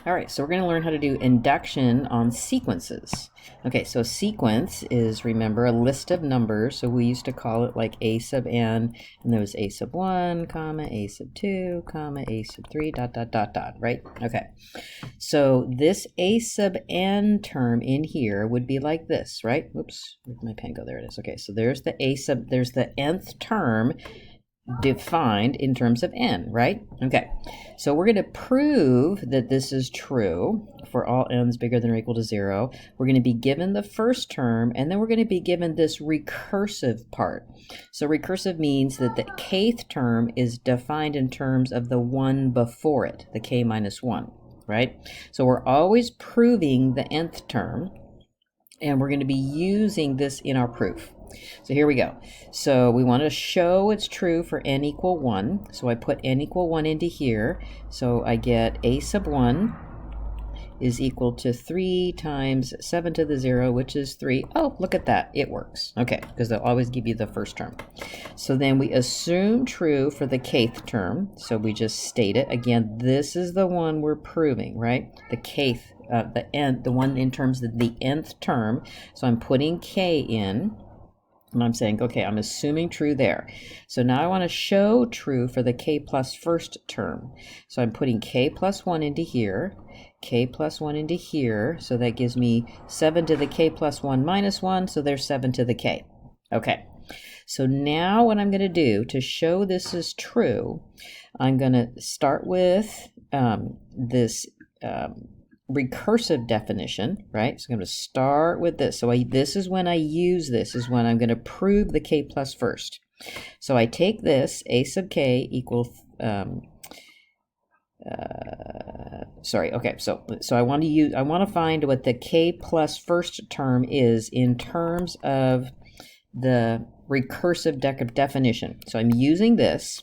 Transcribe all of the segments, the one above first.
All right, so we're going to learn how to do induction on sequences. Okay, so a sequence is, remember, a list of numbers. So we used to call it like a sub n, and there was a sub 1, comma, a sub 2, comma, a sub 3, dot, dot, dot, dot, right? Okay, so this a sub n term in here would be like this, right? Whoops, where'd my pen go? There it is. Okay, so there's the there's the nth term defined in terms of n, right? Okay, so we're going to prove that this is true for all n's bigger than or equal to 0. We're going to be given the first term, and then we're going to be given this recursive part. So recursive means that the kth term is defined in terms of the one before it, the k minus 1, right? So we're always proving the nth term, and we're going to be using this in our proof. So here we go. So we want to show it's true for n equal 1. So I put n equal 1 into here. So I get a sub 1 is equal to 3 times 7 to the 0, which is 3. Oh, look at that. It works. Okay, because they'll always give you the first term. So then we assume true for the kth term. So we just state it. Again, this is the one we're proving, right? The kth, the one in terms of the nth term. So I'm putting k in. And I'm saying, okay, I'm assuming true there. So now I want to show true for the k plus first term. So I'm putting k plus 1 into here, k plus 1 into here. So that gives me 7 to the k plus 1 minus 1. So there's 7 to the k. Okay. So now what I'm going to do to show this is true, I'm going to start with this recursive definition, right? So I'm going to start with this. So this is when I use this, is when I'm going to prove the k plus first. So I take this, a sub k equals, so I want to find what the k plus first term is in terms of the recursive definition. So I'm using this,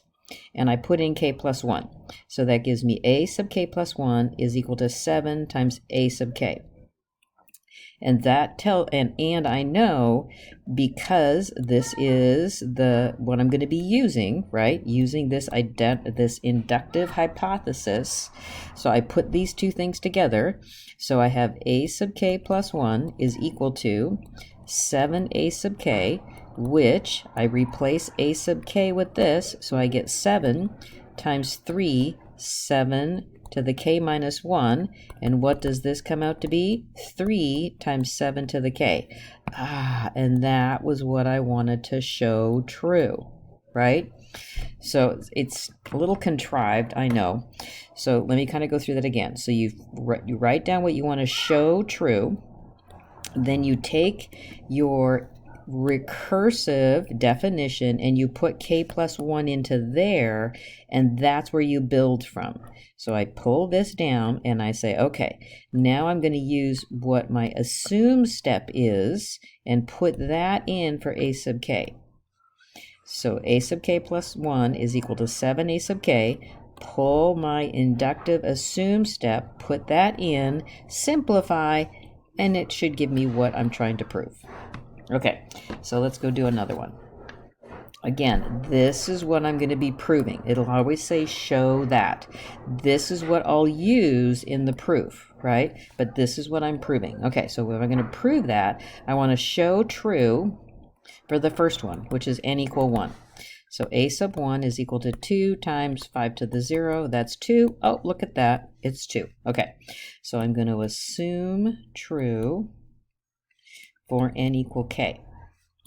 and I put in k plus 1. So that gives me a sub k plus 1 is equal to 7 times a sub k. And that and I know, because this is what I'm going to be using, right? Using this inductive hypothesis. So I put these two things together. So I have a sub k plus 1 is equal to 7a sub k, which I replace a sub k with this, so I get 7 times 3, 7 to the k minus 1, and what does this come out to be? 3 times 7 to the k. And that was what I wanted to show true, right? So it's a little contrived, I know. So let me kind of go through that again. So you write down what you want to show true, then you take your recursive definition and you put k plus 1 into there, and that's where you build from. So I pull this down and I say, okay, now I'm going to use what my assume step is and put that in for a sub k. So a sub k plus 1 is equal to 7 a sub k. Pull my inductive assume step, put that in, simplify, and it should give me what I'm trying to prove. Okay, so let's go do another one. Again, this is what I'm going to be proving. It'll always say show that. This is what I'll use in the proof, right? But this is what I'm proving. Okay, so if I'm going to prove that, I want to show true for the first one, which is n equal 1. So a sub 1 is equal to 2 times 5 to the 0. That's 2. Oh, look at that. It's 2. Okay, so I'm going to assume true for n equal k.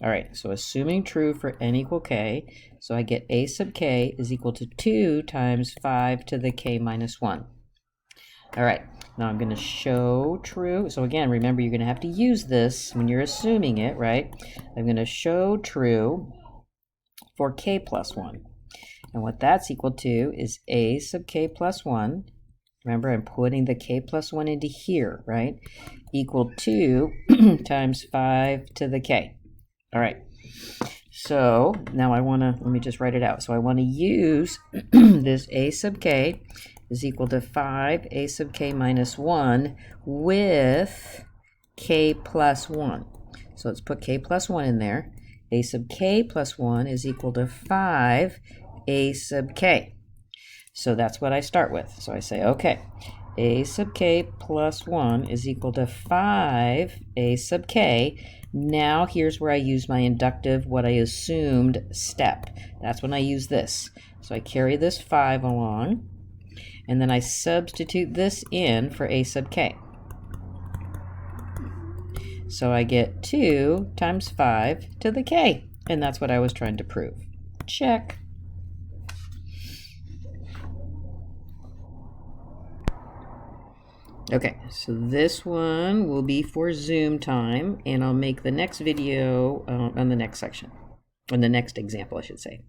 All right, so assuming true for n equal k, so I get a sub k is equal to 2 times 5 to the k minus 1. All right, now I'm going to show true. So again, remember, you're going to have to use this when you're assuming it, right? I'm going to show true for k plus 1. And what that's equal to is a sub k plus 1. Remember, I'm putting the k plus 1 into here, right? Equal to times 5 to the k. All right. So now let me just write it out. So I want to use this a sub k is equal to 5 a sub k minus 1 with k plus 1. So let's put k plus 1 in there. A sub k plus 1 is equal to 5 a sub k. So that's what I start with. So I say, okay, a sub k plus 1 is equal to 5a sub k. Now here's where I use my inductive, what I assumed step. That's when I use this. So I carry this 5 along, and then I substitute this in for a sub k. So I get 2 times 5 to the k, and that's what I was trying to prove. Check. Okay, so this one will be for Zoom time, and I'll make the next video on the next section, on the next example, I should say.